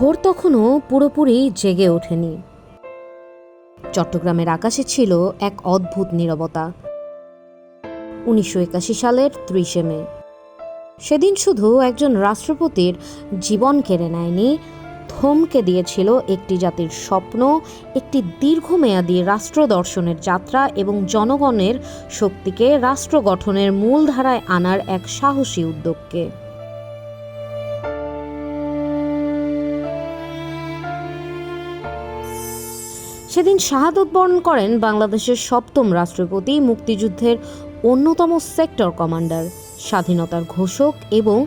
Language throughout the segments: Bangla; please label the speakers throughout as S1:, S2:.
S1: ভোর তখনও পুরোপুরি জেগে ওঠেনি। চট্টগ্রামের আকাশে ছিল এক অদ্ভুত নীরবতা। 1981 সালের 30 মে। সেদিন শুধু একজন রাষ্ট্রপতির জীবন কেড়ে নেয়নি, থমকে দিয়েছিল একটি জাতির স্বপ্ন, একটি দীর্ঘমেয়াদী রাষ্ট্র দর্শনের যাত্রা এবং জনগণের শক্তিকে রাষ্ট্র গঠনের মূলধারায় আনার এক সাহসী উদ্যোগকে। সেদিন শাহাদত বরণ করেন বাংলাদেশের 7ম রাষ্ট্রপতি, মুক্তিযুদ্ধের অন্যতম সেক্টর কমান্ডার, স্বাধীনতার ঘোষক এবং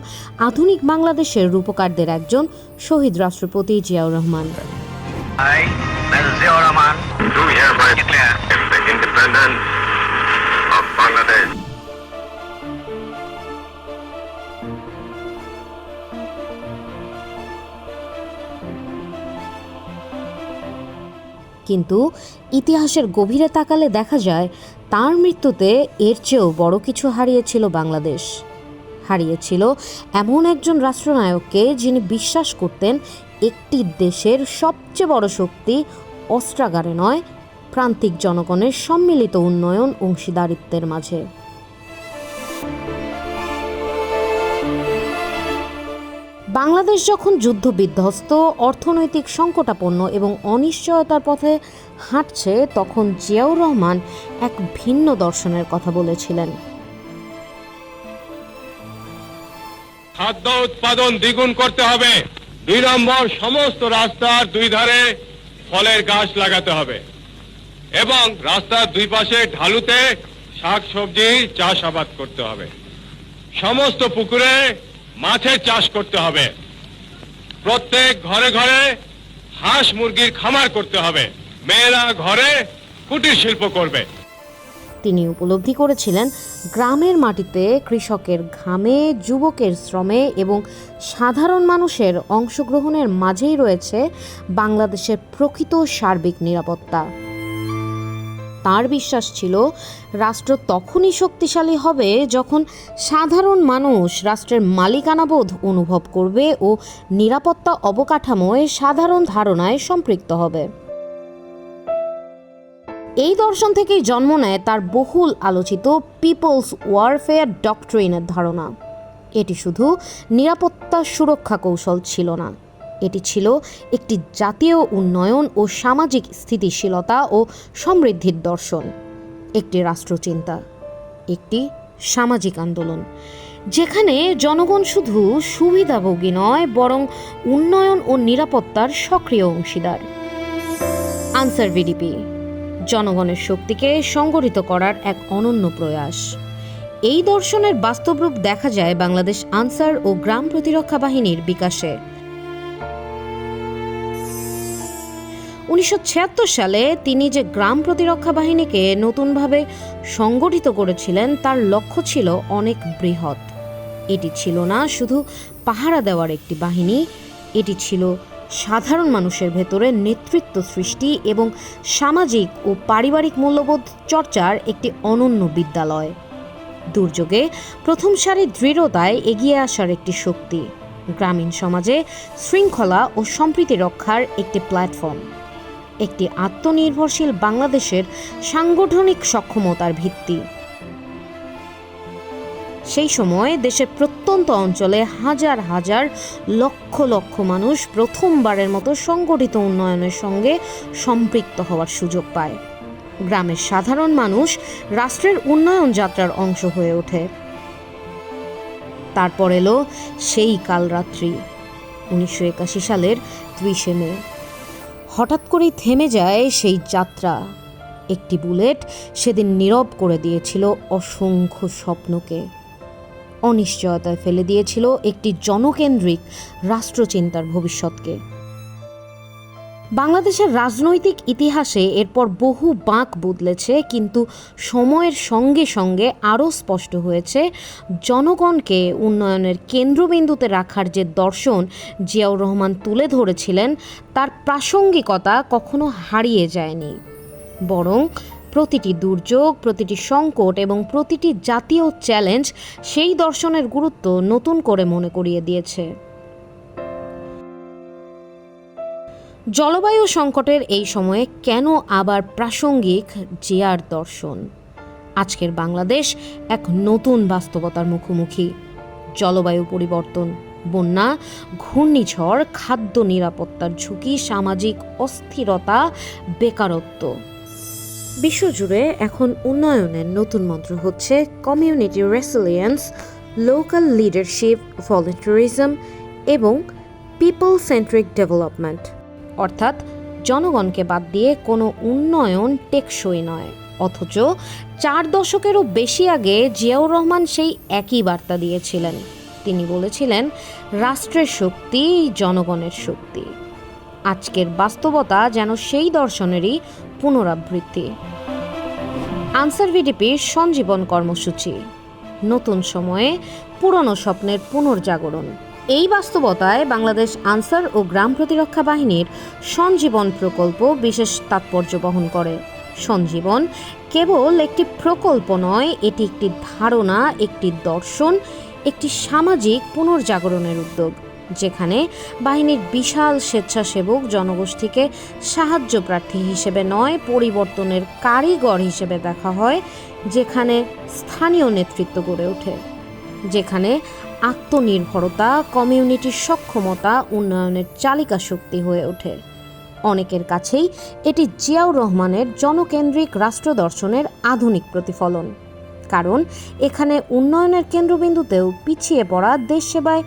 S1: আধুনিক বাংলাদেশের রূপকারদের একজন শহীদ রাষ্ট্রপতি জিয়াউর রহমান। কিন্তু ইতিহাসের গভীরে তাকালে দেখা যায় তার মৃত্যুতে এর চেয়েও বড় কিছু হারিয়েছিল বাংলাদেশ। হারিয়েছিল এমন একজন রাষ্ট্রনায়ককে যিনি বিশ্বাস করতেন একটি দেশের সবচেয়ে বড় শক্তি অস্ত্রাগারে নয়, প্রান্তিক জনগণের সম্মিলিত উন্নয়ন অংশীদারিত্বের মাঝে। বাংলাদেশ যখন যুদ্ধ বিধ্বস্ত, অর্থনৈতিক সংকটাপন্ন এবং অনিশ্চয়তার পথে হাঁটছে, তখন জিয়াউর রহমান এক ভিন্ন দর্শনের কথা বলেছিলেন।
S2: খাদ্য উৎপাদন দ্বিগুণ করতে হবে। 2 নম্বর, সমস্ত রাস্তার 2 ধারে ফলের গাছ লাগাতে হবে এবং রাস্তার 2 পাশে ঢালুতে শাকসবজি চাষাবাদ করতে হবে। সমস্ত পুকুরে মাছের চাষ করতে হবে। প্রত্যেক ঘরে ঘরে হাঁস মুরগির খামার করতে হবে। মেয়েরা ঘরে কুটির শিল্প করবে।
S1: তিনি উপলব্ধি করেছিলেন গ্রামের মাটিতে কৃষকের ঘামে, যুবকের শ্রমে এবং সাধারণ মানুষের অংশগ্রহণের মাঝেই রয়েছে বাংলাদেশের প্রকৃত সার্বিক নিরাপত্তা। তার বিশ্বাস ছিল রাষ্ট্র তখনই শক্তিশালী হবে যখন সাধারণ মানুষ রাষ্ট্রের মালিকানাবোধ অনুভব করবে ও নিরাপত্তা অবকাঠামোয় সাধারণ ধারণায় সম্পৃক্ত হবে। এই দর্শন থেকেই জন্ম নেয় তার বহুল আলোচিত পিপলস ওয়ারফেয়ার ডক্ট্রিনের ধারণা। এটি শুধু নিরাপত্তা সুরক্ষা কৌশল ছিল না, এটি ছিল একটি জাতীয় উন্নয়ন ও সামাজিক স্থিতিশীলতা ও সমৃদ্ধির দর্শন, একটি রাষ্ট্রচিন্তা, একটি সামাজিক আন্দোলন, যেখানে জনগণ শুধু সুবিধাভোগী নয়, বরং উন্নয়ন ও নিরাপত্তার সক্রিয় অংশীদার। আনসার ভিডিপি জনগণের শক্তিকে সংগঠিত করার এক অনন্য প্রয়াস। এই দর্শনের বাস্তব রূপ দেখা যায় বাংলাদেশ আনসার ও গ্রাম প্রতিরক্ষা বাহিনীর বিকাশে। 1976 সালে তিনি যে গ্রাম প্রতিরক্ষা বাহিনীকে নতুনভাবে সংগঠিত করেছিলেন, তার লক্ষ্য ছিল অনেক বৃহৎ। এটি ছিল না শুধু পাহারা দেওয়ার একটি বাহিনী, এটি ছিল সাধারণ মানুষের ভেতরে নেতৃত্ব সৃষ্টি এবং সামাজিক ও পারিবারিক মূল্যবোধ চর্চার একটি অনন্য বিদ্যালয়। দুর্যোগে প্রথম সারির দৃঢ়তায় এগিয়ে আসার একটি শক্তি, গ্রামীণ সমাজে শৃঙ্খলা ও সম্প্রীতি রক্ষার একটি প্ল্যাটফর্ম, একটি আত্মনির্ভরশীল বাংলাদেশের সাংগঠনিক সক্ষমতার ভিত্তি। সেই সময় দেশের প্রত্যন্ত অঞ্চলে হাজার হাজার লক্ষ লক্ষ মানুষ প্রথমবারের মতো সংগঠিত উন্নয়নের সঙ্গে সম্পৃক্ত হওয়ার সুযোগ পায়। গ্রামের সাধারণ মানুষ রাষ্ট্রের উন্নয়ন যাত্রার অংশ হয়ে ওঠে। তারপর এলো সেই কালরাত্রি, 1981 সালের 30 মে। হঠাৎ করেই থেমে যায় সেই যাত্রা। একটি বুলেট সেদিন নীরব করে দিয়েছিল অসংখ্য স্বপ্নকে, অনিশ্চয়তায় ফেলে দিয়েছিল একটি জনকেন্দ্রিক রাষ্ট্রচিন্তার ভবিষ্যৎকে। বাংলাদেশের রাজনৈতিক ইতিহাসে এরপর বহু বাঁক বদলেছে, কিন্তু সময়ের সঙ্গে সঙ্গে আরও স্পষ্ট হয়েছে জনগণকে উন্নয়নের কেন্দ্রবিন্দুতে রাখার যে দর্শন জিয়াউর রহমান তুলে ধরেছিলেন, তার প্রাসঙ্গিকতা কখনো হারিয়ে যায়নি, বরং প্রতিটি দুর্যোগ, প্রতিটি সংকট এবং প্রতিটি জাতীয় চ্যালেঞ্জ সেই দর্শনের গুরুত্ব নতুন করে মনে করিয়ে দিয়েছে। জলবায়ু সংকটের এই সময়ে কেন আবার প্রাসঙ্গিক জিয়ার দর্শন? আজকের বাংলাদেশ এক নতুন বাস্তবতার মুখোমুখি। জলবায়ু পরিবর্তন, বন্যা, ঘূর্ণিঝড়, খাদ্য নিরাপত্তার ঝুঁকি, সামাজিক অস্থিরতা, বেকারত্ব। বিশ্বজুড়ে এখন উন্নয়নের নতুন মন্ত্র হচ্ছে কমিউনিটি রেসিলিয়েন্স, লোকাল লিডারশিপ, ভলান্টিয়ারিজম এবং পিপল সেন্ট্রিক ডেভেলপমেন্ট। অর্থাৎ জনগণকে বাদ দিয়ে কোনো উন্নয়ন টেকসই নয়। অথচ 4 দশকেরও বেশি আগে জিয়াউর রহমান সেই একই বার্তা দিয়েছিলেন। তিনি বলেছিলেন, রাষ্ট্রের শক্তি জনগণের শক্তি। আজকের বাস্তবতা যেন সেই দর্শনেরই পুনরাবৃত্তি। আনসার ভিডিপির সঞ্জীবন কর্মসূচি, নতুন সময়ে পুরনো স্বপ্নের পুনর্জাগরণ। এই বাস্তবতায় বাংলাদেশ আনসার ও গ্রাম প্রতিরক্ষা বাহিনীর সঞ্জীবন প্রকল্প বিশেষ তাৎপর্য বহন করে। সঞ্জীবন কেবল একটি প্রকল্প নয়, এটি একটি ধারণা, একটি দর্শন, একটি সামাজিক পুনর্জাগরণের উদ্যোগ, যেখানে বাহিনীর বিশাল স্বেচ্ছাসেবক জনগোষ্ঠীকে সাহায্য প্রার্থী হিসেবে নয়, পরিবর্তনের কারিগর হিসেবে দেখা হয়, যেখানে স্থানীয় নেতৃত্ব গড়ে ওঠে, যেখানে আত্মনির্ভরতা, কমিউনিটির সক্ষমতা উন্নয়নের চালিকা শক্তি হয়ে ওঠে। অনেকের কাছেই এটি জিয়াউর রহমানের জনকেন্দ্রিক রাষ্ট্র দর্শনের আধুনিক প্রতিফলন। কারণ এখানে উন্নয়নের কেন্দ্রবিন্দুতেও পিছিয়ে পড়া দেশ সেবায়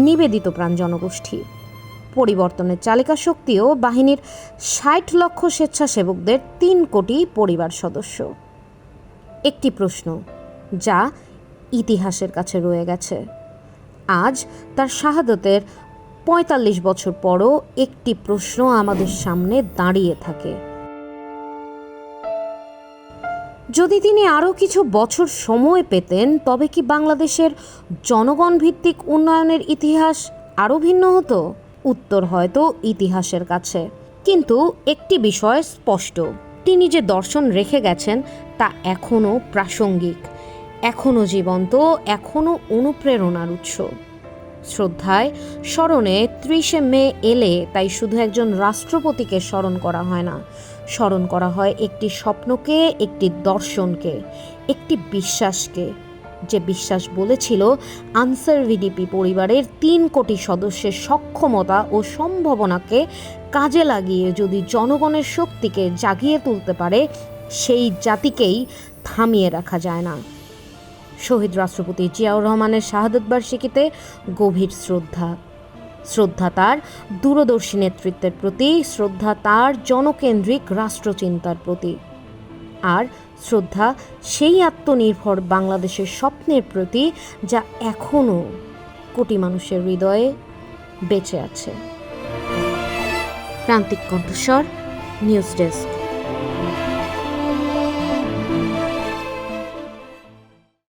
S1: নিবেদিত প্রাণ জনগোষ্ঠী। পরিবর্তনের চালিকা শক্তিও বাহিনীর 60 লক্ষ স্বেচ্ছাসেবকদের 3 কোটি পরিবার সদস্য। একটি প্রশ্ন যা ইতিহাসের কাছে রয়ে গেছে। আজ তার শাহাদতের 45 বছর পরও একটি প্রশ্ন আমাদের সামনে দাঁড়িয়ে থাকে। যদি তিনি আরও কিছু বছর সময় পেতেন, তবে কি বাংলাদেশের জনগণ ভিত্তিক উন্নয়নের ইতিহাস আরও ভিন্ন হতো? উত্তর হয়তো ইতিহাসের কাছে। কিন্তু একটি বিষয় স্পষ্ট, তিনি যে দর্শন রেখে গেছেন তা এখনও প্রাসঙ্গিক, এখনও জীবন্ত, এখনও অনুপ্রেরণার উৎস। শ্রদ্ধায় স্মরণে 30শে মে এলে তাই শুধু একজন রাষ্ট্রপতিকে স্মরণ করা হয় না, স্মরণ করা হয় একটি স্বপ্নকে, একটি দর্শনকে, একটি বিশ্বাসকে, যে বিশ্বাস বলেছিল আনসার ভিডিপি পরিবারের 3 কোটি সদস্যের সক্ষমতা ও সম্ভাবনাকে কাজে লাগিয়ে যদি জনগণের শক্তিকে জাগিয়ে তুলতে পারে, সেই জাতিকেই থামিয়ে রাখা যায় না। শহীদ রাষ্ট্রপতি জিয়াউর রহমানের শাহাদত বার্ষিকীতে গভীর শ্রদ্ধা। শ্রদ্ধা তার দূরদর্শী নেতৃত্বের প্রতি, শ্রদ্ধা তার জনকেন্দ্রিক রাষ্ট্রচিন্তার প্রতি, আর শ্রদ্ধা সেই আত্মনির্ভর বাংলাদেশের স্বপ্নের প্রতি যা এখনও কোটি মানুষের হৃদয়ে বেঁচে আছে। প্রান্তিক কণ্ঠস্বর, নিউজ ডেস্ক।